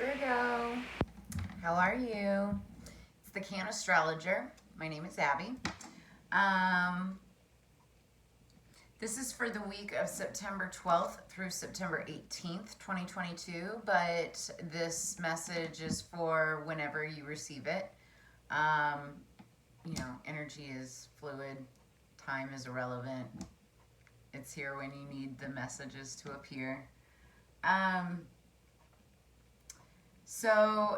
Virgo, how are you? It's the Cannastrologer. My name is Abby. Um, this is for the week of September 12th through September 18th, 2022, but this message is for whenever you receive it. Energy is fluid, time is irrelevant. It's here when you need the messages to appear. So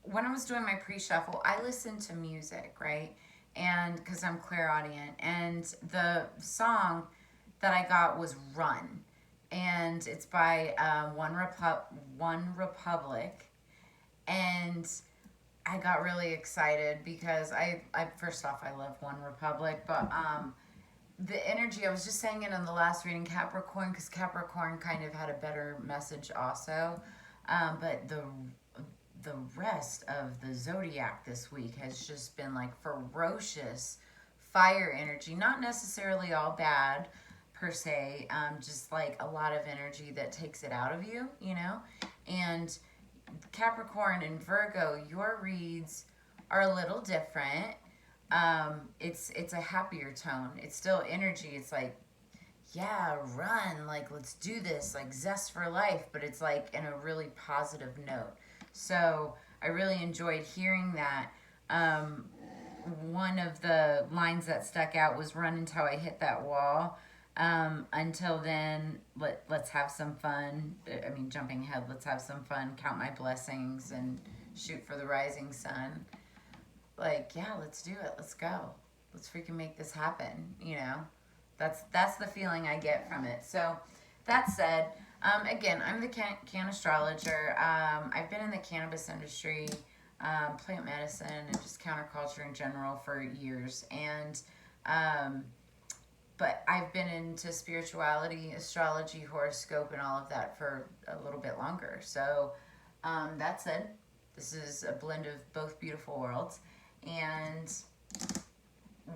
when I was doing my pre-shuffle, I listened to music, right? And because I'm clairaudient, and the song that I got was "Run," and it's by One Republic, and I got really excited because I first off I love One Republic, but the energy, I was just saying it in the last reading, Capricorn, because Capricorn kind of had a better message also. But the rest of the zodiac this week has just been like ferocious fire energy. Not necessarily all bad per se, just like a lot of energy that takes it out of you, you know? And Capricorn and Virgo, your reads are a little different. It's a happier tone. It's still energy. It's like, yeah, run, like let's do this, like zest for life, but it's like in a really positive note. So I really enjoyed hearing that. One of the lines that stuck out was "Run until I hit that wall. Until then, let's have some fun." I mean, jumping ahead, let's have some fun, count my blessings, and shoot for the rising sun. Like, yeah, let's do it. Let's go. Let's freaking make this happen, you know? That's the feeling I get from it. So that said, again, I'm the Cannastrologer. I've been in the cannabis industry, plant medicine, and just counterculture in general for years. And but I've been into spirituality, astrology, horoscope, and all of that for a little bit longer. So that said, this is a blend of both beautiful worlds. And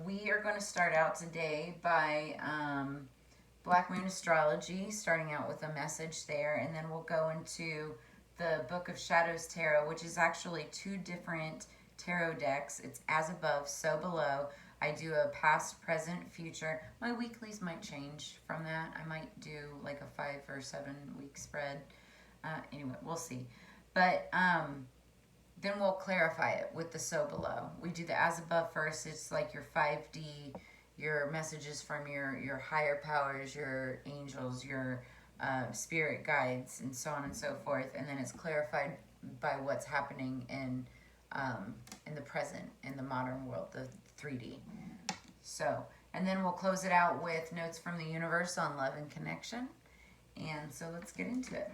we are going to start out today by Black Moon Astrology, starting out with a message there, and then we'll go into the Book of Shadows Tarot, which is actually two different tarot decks. It's as above, so below. I do a past, present, future. My weeklies might change from that. I might do like a 5 or 7 week spread. Anyway, we'll see. But then we'll clarify it with the so below. We do the as above first. It's like your 5D, your messages from your higher powers, your angels, your spirit guides, and so on and so forth. And then it's clarified by what's happening in the present, in the modern world, the 3D. So, and then we'll close it out with notes from the universe on love and connection. And so let's get into it.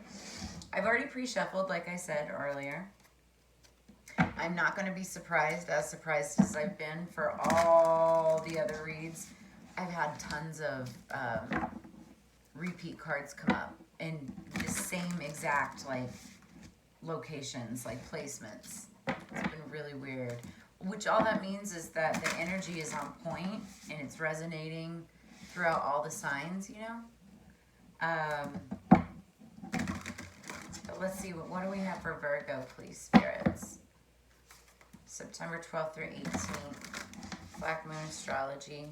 I've already pre-shuffled, like I said earlier. I'm not going to be surprised as I've been for all the other reads. I've had tons of repeat cards come up in the same exact like locations, like placements. It's been really weird. Which all that means is that the energy is on point and it's resonating throughout all the signs, you know? But let's see, what do we have for Virgo, please, spirits? September 12th through 18th, Black Moon Astrology.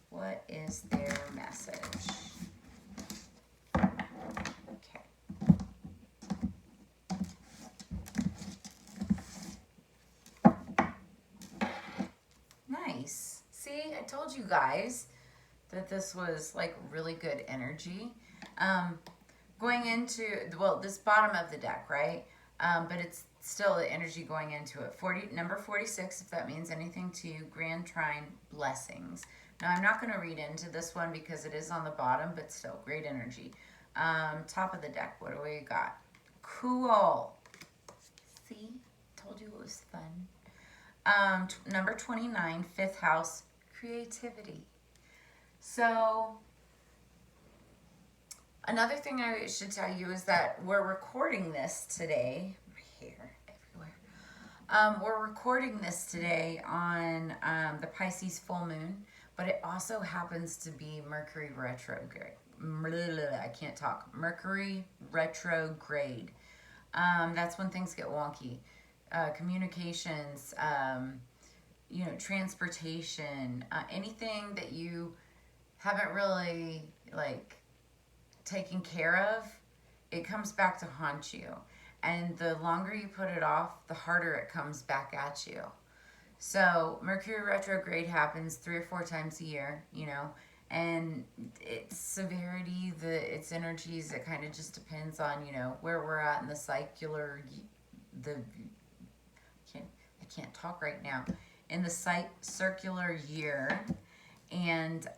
What is their message? Okay. Nice. See, I told you guys that this was like really good energy. Going into, well, this bottom of the deck, right? But it's still the energy going into it. Number 46, if that means anything to you, Grand Trine, blessings. Now, I'm not going to read into this one because it is on the bottom, but still, great energy. Top of the deck, what do we got? Cool. See? Told you it was fun. Number 29, 5th house, creativity. So, another thing I should tell you is that we're recording this today. Here, everywhere. We're recording this today on the Pisces full moon, but it also happens to be Mercury retrograde. I can't talk. Mercury retrograde. That's when things get wonky. Communications, transportation, anything that you haven't really like taken care of, it comes back to haunt you. And the longer you put it off, the harder it comes back at you. So Mercury retrograde happens 3 or 4 times a year, and its severity, its energies, it kind of just depends on, where we're at in the I can't talk right now, in the circular year, and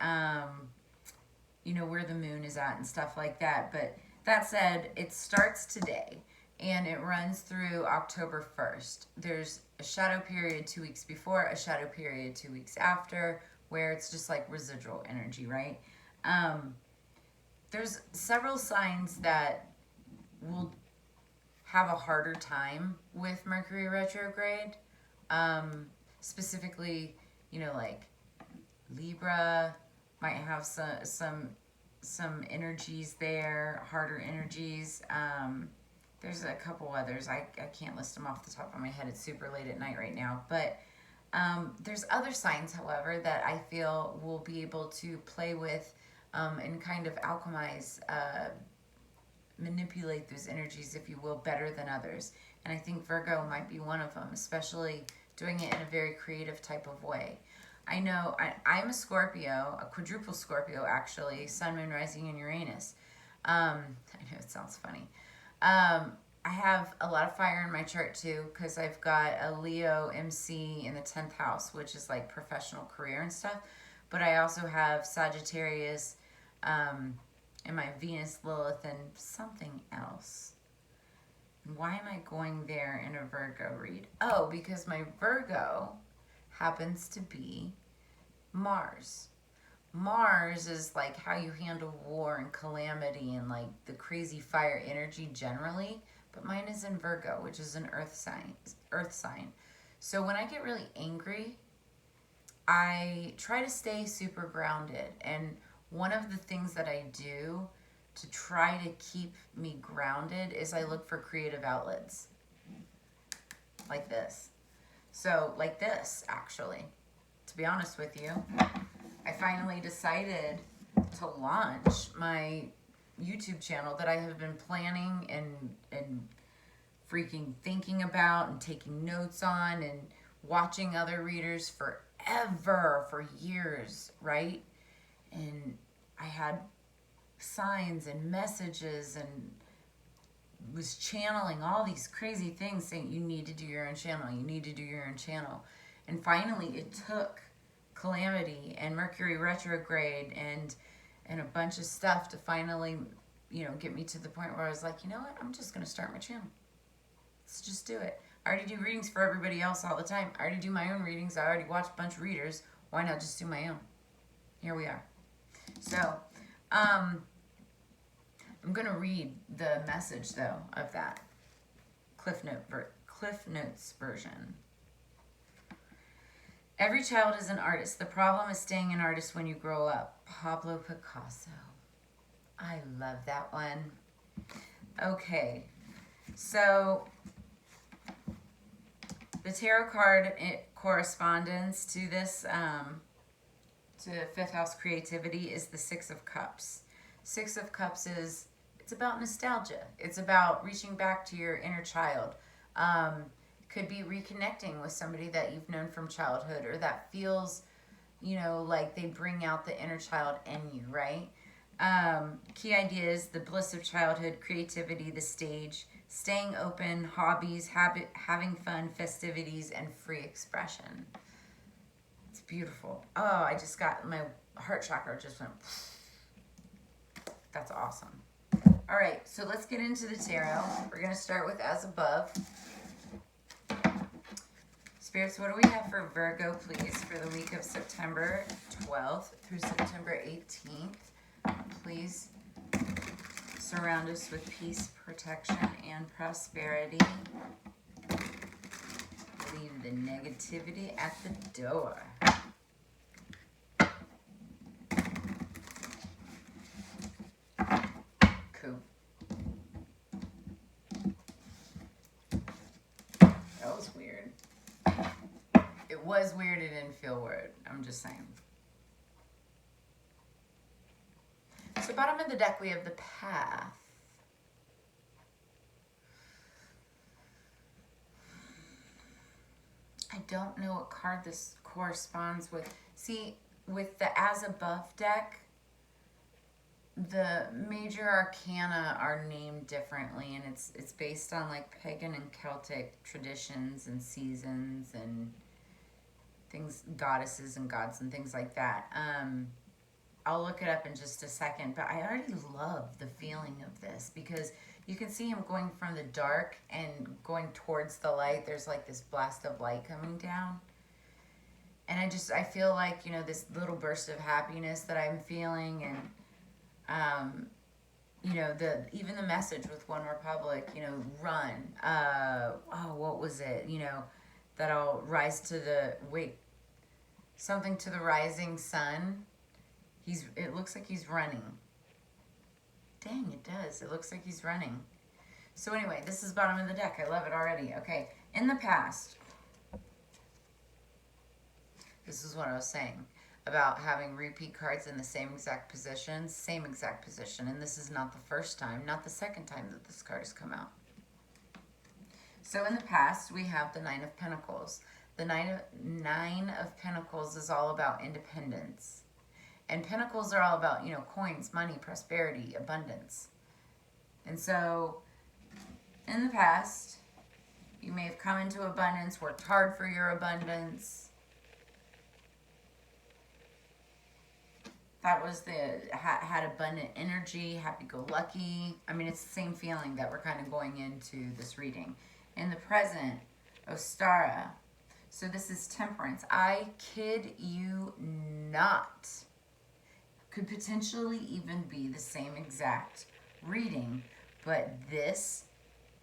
where the moon is at and stuff like that. But that said, it starts today and it runs through October 1st. There's a shadow period 2 weeks before, a shadow period 2 weeks after, where it's just like residual energy, right? There's several signs that will have a harder time with Mercury retrograde. Specifically, like Libra might have some energies there, harder energies. There's a couple others. I can't list them off the top of my head. It's super late at night right now. But there's other signs, however, that I feel will be able to play with and kind of alchemize, manipulate those energies, if you will, better than others. And I think Virgo might be one of them, especially doing it in a very creative type of way. I know I'm a Scorpio, a quadruple Scorpio actually, Sun, Moon, Rising, and Uranus. I know it sounds funny. I have a lot of fire in my chart too, because I've got a Leo MC in the 10th house, which is like professional career and stuff. But I also have Sagittarius and my Venus, Lilith, and something else. Why am I going there in a Virgo read? Oh, because my Virgo happens to be Mars. Mars is like how you handle war and calamity and like the crazy fire energy generally, but mine is in Virgo, which is an earth sign. So when I get really angry, I try to stay super grounded, and one of the things that I do to try to keep me grounded is I look for creative outlets like this. So like this, actually, to be honest with you, I finally decided to launch my YouTube channel that I have been planning and freaking thinking about and taking notes on and watching other readers forever, for years, right? And I had signs and messages and was channeling all these crazy things saying, you need to do your own channel, you need to do your own channel. And finally it took calamity and Mercury retrograde and a bunch of stuff to finally, get me to the point where I was like, you know what, I'm just going to start my channel. Let's just do it. I already do readings for everybody else all the time. I already do my own readings. I already watch a bunch of readers. Why not just do my own? Here we are. So, I'm going to read the message, though, of that Cliff Notes version. Every child is an artist. The problem is staying an artist when you grow up. Pablo Picasso. I love that one. Okay, so the tarot card correspondence to this, to fifth house creativity, is the Six of Cups. Six of Cups it's about nostalgia. It's about reaching back to your inner child. Could be reconnecting with somebody that you've known from childhood, or that feels, like they bring out the inner child in you, right? Key ideas: the bliss of childhood, creativity, the stage, staying open, hobbies, having fun, festivities, and free expression. It's beautiful. Oh, I just got, my heart chakra just went, that's awesome. All right, so let's get into the tarot. We're going to start with As Above. Spirits, what do we have for Virgo, please, for the week of September 12th through September 18th? Please surround us with peace, protection, and prosperity. Leave the negativity at the door. Cool. was weird, it didn't feel weird. I'm just saying. So bottom of the deck, we have the Path. I don't know what card this corresponds with. See, with the As Above deck, the major arcana are named differently, and it's based on like pagan and Celtic traditions and seasons and things, goddesses and gods and things like that. I'll look it up in just a second, but I already love the feeling of this because you can see him going from the dark and going towards the light. There's like this blast of light coming down. And I feel like, you know, this little burst of happiness that I'm feeling, and, you know, even the message with One Republic, you know, run, what was it? You know, that I'll rise to something to the rising sun. It looks like he's running. Dang, it does. It looks like he's running. So anyway, this is bottom of the deck. I love it already. Okay, in the past, this is what I was saying about having repeat cards in the same exact position, and this is not the first time, not the second time that this card has come out. So in the past, we have the Nine of Pentacles. The Nine of Pentacles is all about independence. And Pentacles are all about, you know, coins, money, prosperity, abundance. And so, in the past, you may have come into abundance, worked hard for your abundance. That was had abundant energy, happy-go-lucky. I mean, it's the same feeling that we're kind of going into this reading. In the present, Ostara. So this is Temperance. I kid you not. Could potentially even be the same exact reading, but this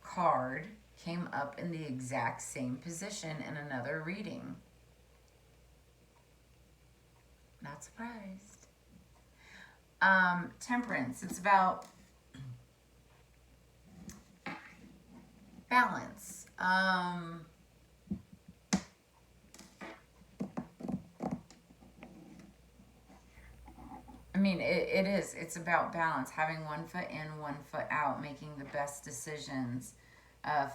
card came up in the exact same position in another reading. Not surprised. Temperance, it's about balance. I mean, it is. It's about balance, having one foot in, one foot out, making the best decisions,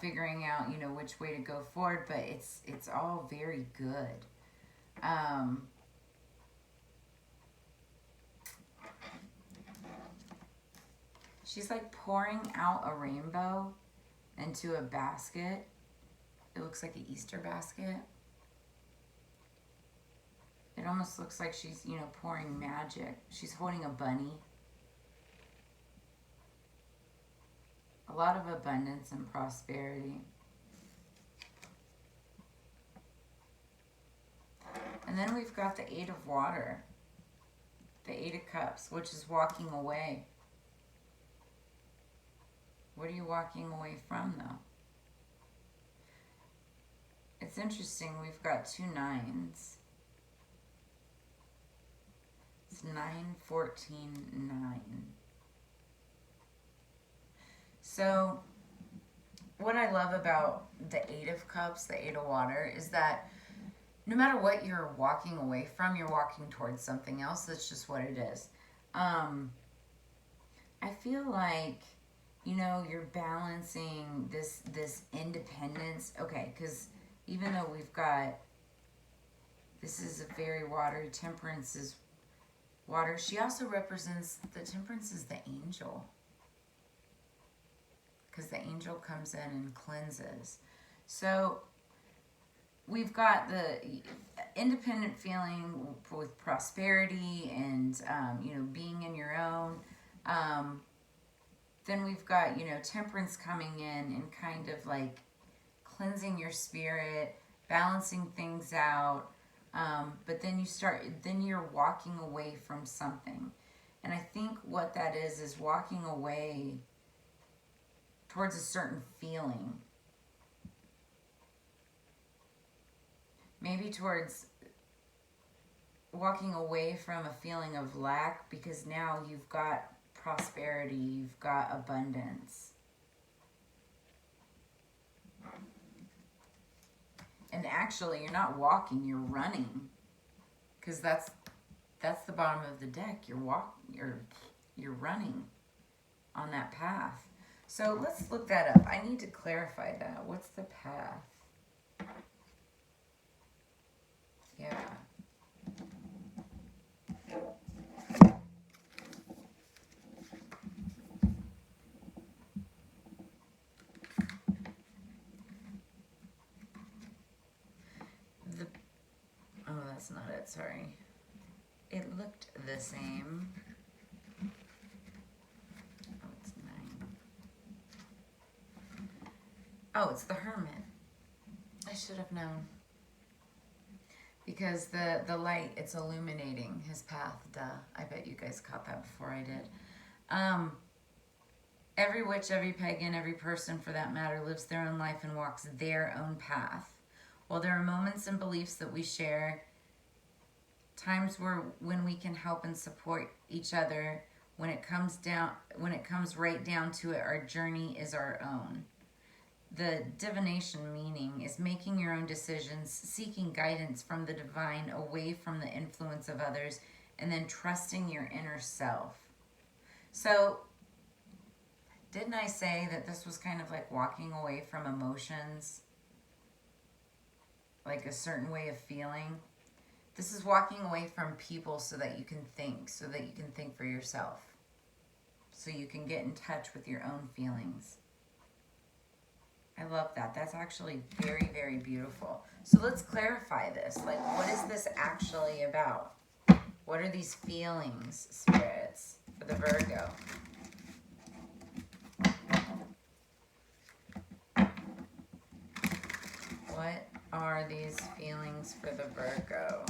figuring out, you know, which way to go forward, but it's all very good. She's like pouring out a rainbow into a basket. It looks like an Easter basket. It almost looks like she's, you know, pouring magic. She's holding a bunny. A lot of abundance and prosperity. And then we've got the Eight of Water. The Eight of Cups, which is walking away. What are you walking away from, though? It's interesting. We've got two nines. It's 9, 14, 9. So what I love about the Eight of Cups, the Eight of Water, is that no matter what you're walking away from, you're walking towards something else. That's just what it is. I feel like, you know, you're balancing this independence. Okay, because even though we've got, this is a very watery, Temperance is water. She also represents, the Temperance is the angel. Because the angel comes in and cleanses. So we've got the independent feeling with prosperity and, you know, being in your own. Then we've got, you know, Temperance coming in and kind of like cleansing your spirit, balancing things out. But then you're walking away from something. And I think what that is walking away towards a certain feeling. Maybe towards walking away from a feeling of lack, because now you've got prosperity, you've got abundance. And actually, you're not walking, you're running. Because that's the bottom of the deck. You're running on that path. So let's look that up. I need to clarify that. What's the path? Yeah. Oh, that's not it, sorry. It looked the same. Oh, it's 9. Oh, it's the Hermit. I should have known. Because the light, it's illuminating his path, duh. I bet you guys caught that before I did. Every witch, every pagan, every person for that matter lives their own life and walks their own path. While there are moments and beliefs that we share, times when we can help and support each other, when it comes right down to it, our journey is our own. The divination meaning is making your own decisions, seeking guidance from the divine away from the influence of others, and then trusting your inner self. So, didn't I say that this was kind of like walking away from emotions? Like a certain way of feeling? This is walking away from people so that you can think for yourself. So you can get in touch with your own feelings. I love that. That's actually very, very beautiful. So let's clarify this. Like, what is this actually about? What are these feelings, spirits, for the Virgo? What are these feelings for the Virgo?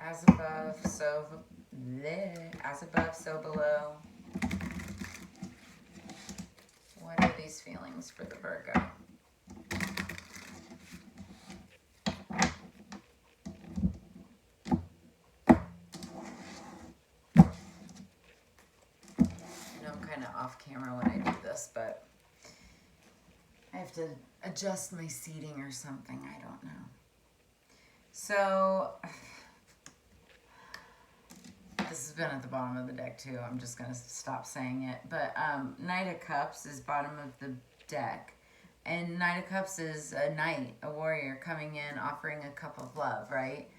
As above, so below. What are these feelings for the Virgo? I know I'm kind of off camera when I do this, but I have to adjust my seating or something. I don't know. So, this has been at the bottom of the deck too. I'm just going to stop saying it. But Knight of Cups is bottom of the deck. And Knight of Cups is a knight, a warrior coming in, offering a cup of love, right?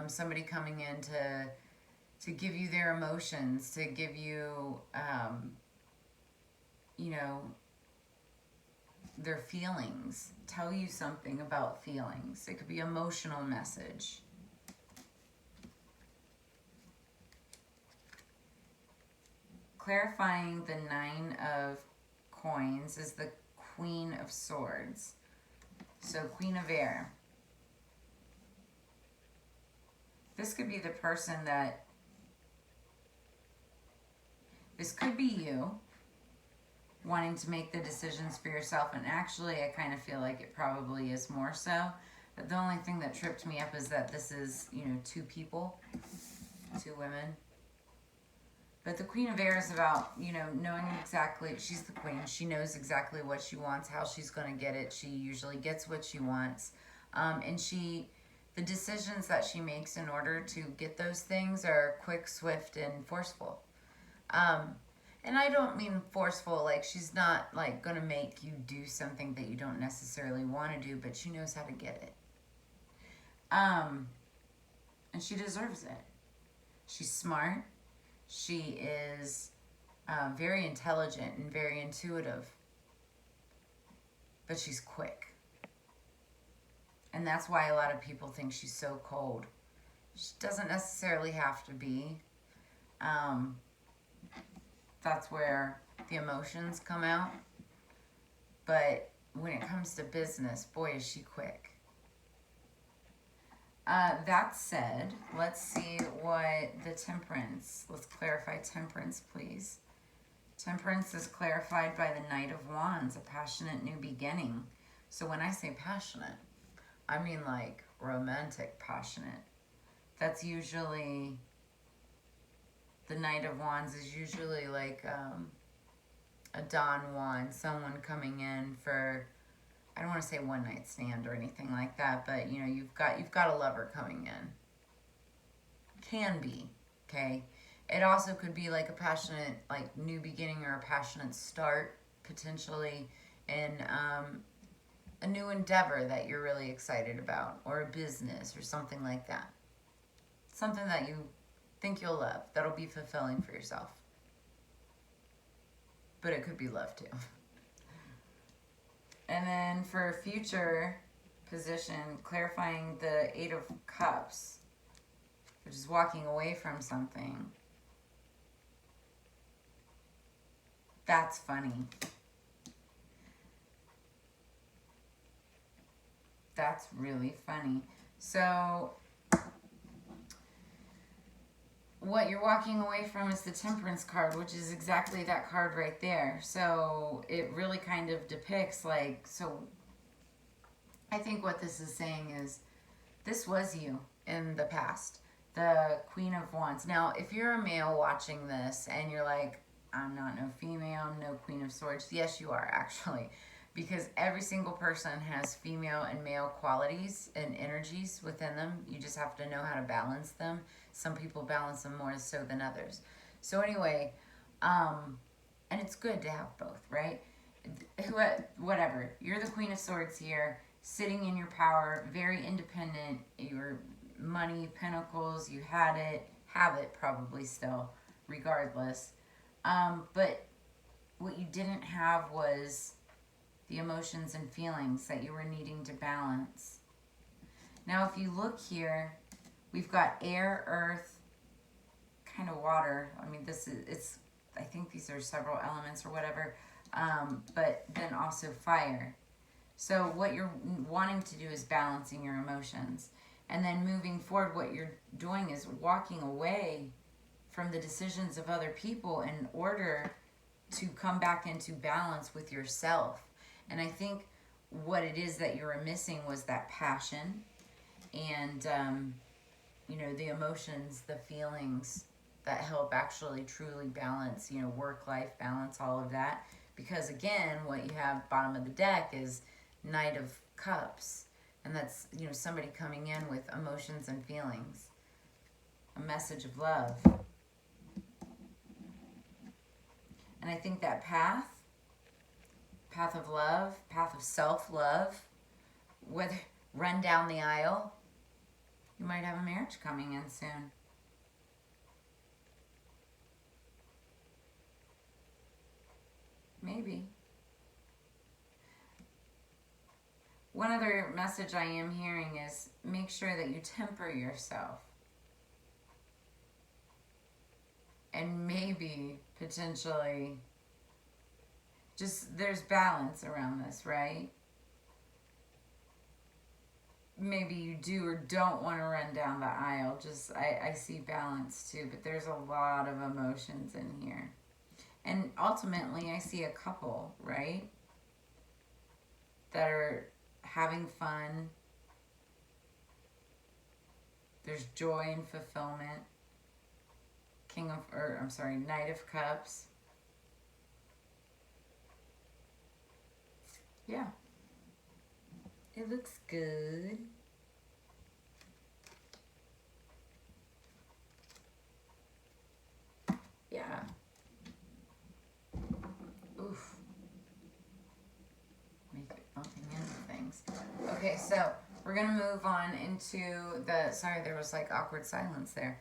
Somebody coming in to give you their emotions, to give you, you know, their feelings. Tell you something about feelings. It could be emotional message. Clarifying the 9 of coins is the Queen of Swords. So Queen of Air. This could be the person that, this could be you wanting to make the decisions for yourself. And actually, I kind of feel like it probably is more so. But the only thing that tripped me up is that this is, you know, 2 people, 2 women. But the Queen of Air is about, you know, knowing exactly, she's the queen. She knows exactly what she wants, how she's going to get it. She usually gets what she wants. And the decisions that she makes in order to get those things are quick, swift, and forceful. And I don't mean forceful, like she's not like going to make you do something that you don't necessarily want to do, but she knows how to get it. And she deserves it. She's smart. She is very intelligent and very intuitive, but she's quick. And that's why a lot of people think she's so cold. She doesn't necessarily have to be. That's where the emotions come out. But when it comes to business, boy, is she quick. That said, let's see what the Temperance, let's clarify Temperance, please. Temperance is clarified by the Knight of Wands, a passionate new beginning. So when I say passionate, I mean like romantic passionate. That's usually, the Knight of Wands is usually like a Don Juan, someone coming in for I don't want to say one night stand or anything like that, but you know, you've got a lover coming in. Can be, okay? It also could be like a passionate, like new beginning or a passionate start potentially in a new endeavor that you're really excited about, or a business or something like that. Something that you think you'll love, that'll be fulfilling for yourself. But it could be love too. And then for future position, clarifying the Eight of Cups, which is walking away from something. That's funny. That's really funny. So what you're walking away from is the Temperance card, which is exactly that card right there. So it really kind of depicts like, so I think what this is saying is this was you in the past, the Queen of Wands. Now, if you're a male watching this and you're like, I'm not no female, I'm no Queen of Swords. Yes, you are actually, because every single person has female and male qualities and energies within them. You just have to know how to balance them. Some people balance them more so than others. So anyway, and it's good to have both, right? Whatever. You're the Queen of Swords here, sitting in your power, very independent. Your money, pentacles, you had it, have it probably still, regardless. But what you didn't have was the emotions and feelings that you were needing to balance. Now, if you look here, we've got air, earth, kind of water. I mean, I think these are several elements or whatever, but then also fire. So what you're wanting to do is balancing your emotions. And then moving forward, what you're doing is walking away from the decisions of other people in order to come back into balance with yourself. And I think what it is that you were missing was that passion and, the emotions, the feelings that help actually truly balance, work-life balance, all of that. Because again, what you have bottom of the deck is Knight of Cups. And that's, somebody coming in with emotions and feelings. A message of love. And I think that path of love, path of self-love, whether run down the aisle, you might have a marriage coming in soon. Maybe. One other message I am hearing is make sure that you temper yourself. And maybe, potentially, just there's balance around this, right? Maybe you do or don't want to run down the aisle. Just, I see balance too, but there's a lot of emotions in here. And ultimately, I see a couple, right? That are having fun. There's joy and fulfillment. Knight of Cups. Yeah. It looks good. Yeah. Oof. Make it bumping into things. Okay, so we're going to move on into sorry, there was like awkward silence there.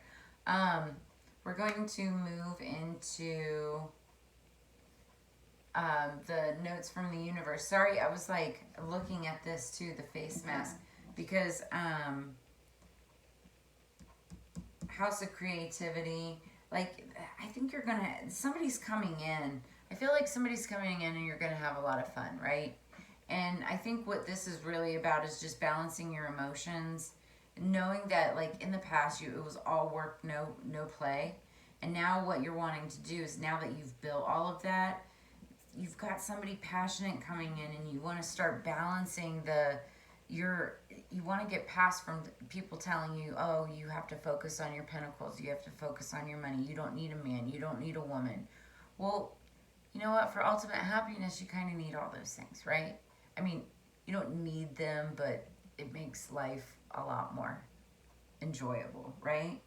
We're going to move into the notes from the universe. Sorry, I was like looking at this too, the face mask, because House of Creativity, like I think somebody's coming in. I feel like somebody's coming in and you're going to have a lot of fun, right? And I think what this is really about is just balancing your emotions, knowing that like in the past it was all work, no play. And now what you're wanting to do is, now that you've built all of that, you've got somebody passionate coming in and you want to start balancing you want to get past from people telling you, oh, you have to focus on your pentacles, you have to focus on your money, you don't need a man, you don't need a woman. Well, you know what? For ultimate happiness, you kind of need all those things, right? I mean, you don't need them, but it makes life a lot more enjoyable, right?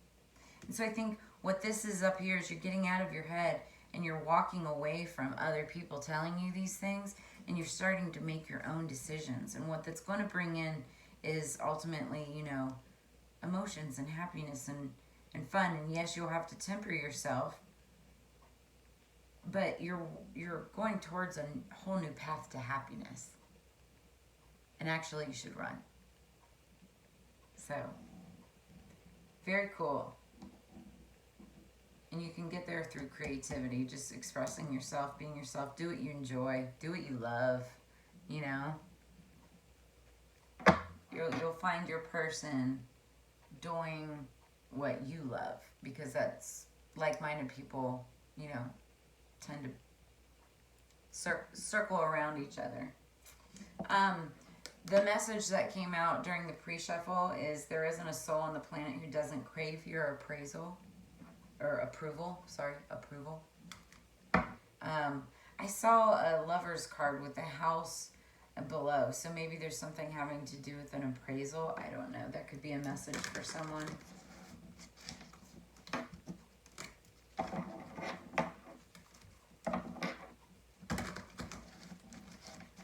And so I think what this is up here is you're getting out of your head and you're walking away from other people telling you these things, and you're starting to make your own decisions. And what that's going to bring in is ultimately, you know, emotions and happiness and fun. And yes, you'll have to temper yourself, but you're going towards a whole new path to happiness. And actually, you should run. So, very cool. And you can get there through creativity, just expressing yourself, being yourself. Do what you enjoy. Do what you love, you know. You'll find your person doing what you love, because that's like-minded people, you know, tend to circle around each other. The message that came out during the pre-shuffle is there isn't a soul on the planet who doesn't crave your appraisal. Or approval. I saw a lover's card with a house below. So maybe there's something having to do with an appraisal. I don't know. That could be a message for someone.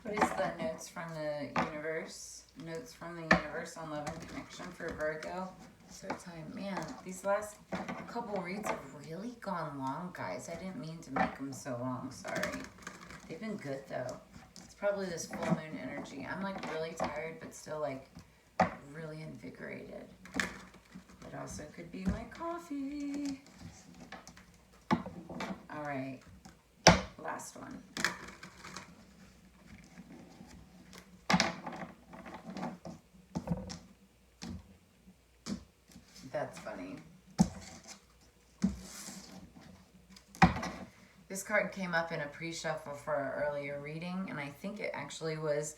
What is the notes from the universe? Notes from the universe on love and connection for Virgo. So time, man, these last couple reads have really gone long, guys. I didn't mean to make them so long, sorry. They've been good, though. It's probably this full moon energy. I'm, like, really tired, but still, like, really invigorated. It also could be my coffee. All right, last one. That's funny. This card came up in a pre-shuffle for our earlier reading, and I think it actually was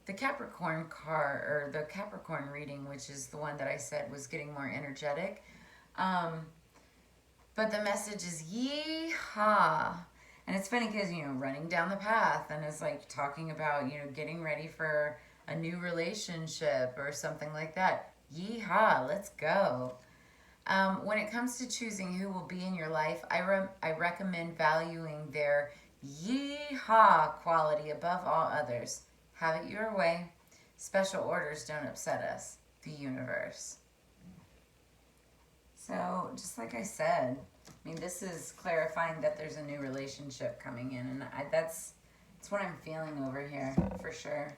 the Capricorn card, or the Capricorn reading, which is the one that I said was getting more energetic. But the message is yee-haw. And it's funny because, you know, running down the path, and it's like talking about, you know, getting ready for a new relationship or something like that. Yee-haw, let's go. When it comes to choosing who will be in your life, I recommend valuing their yee-haw quality above all others. Have it your way. Special orders don't upset us. The universe. So, just like I said, I mean, this is clarifying that there's a new relationship coming in, and that's what I'm feeling over here, for sure.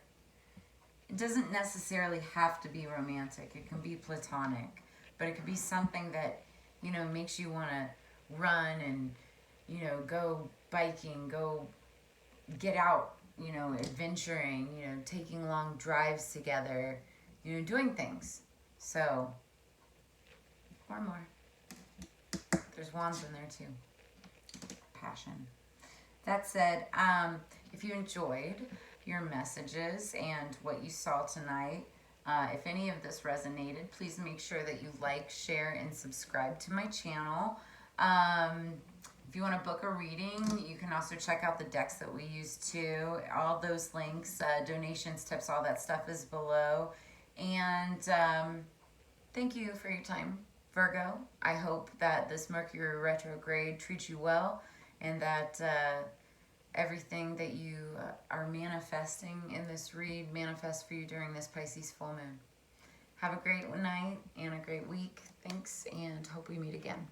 It doesn't necessarily have to be romantic. It can be platonic. But it could be something that, you know, makes you want to run and, you know, go biking, go get out, you know, adventuring, you know, taking long drives together, you know, doing things. So, or more. There's wands in there too. Passion. That said, if you enjoyed your messages and what you saw tonight, if any of this resonated, please make sure that you like, share, and subscribe to my channel. If you want to book a reading, you can also check out the decks that we use too. All those links, donations, tips, all that stuff is below. And thank you for your time, Virgo. I hope that this Mercury retrograde treats you well, and that everything that you are manifesting in this read manifests for you during this Pisces full moon. Have a great night and a great week. Thanks, and hope we meet again.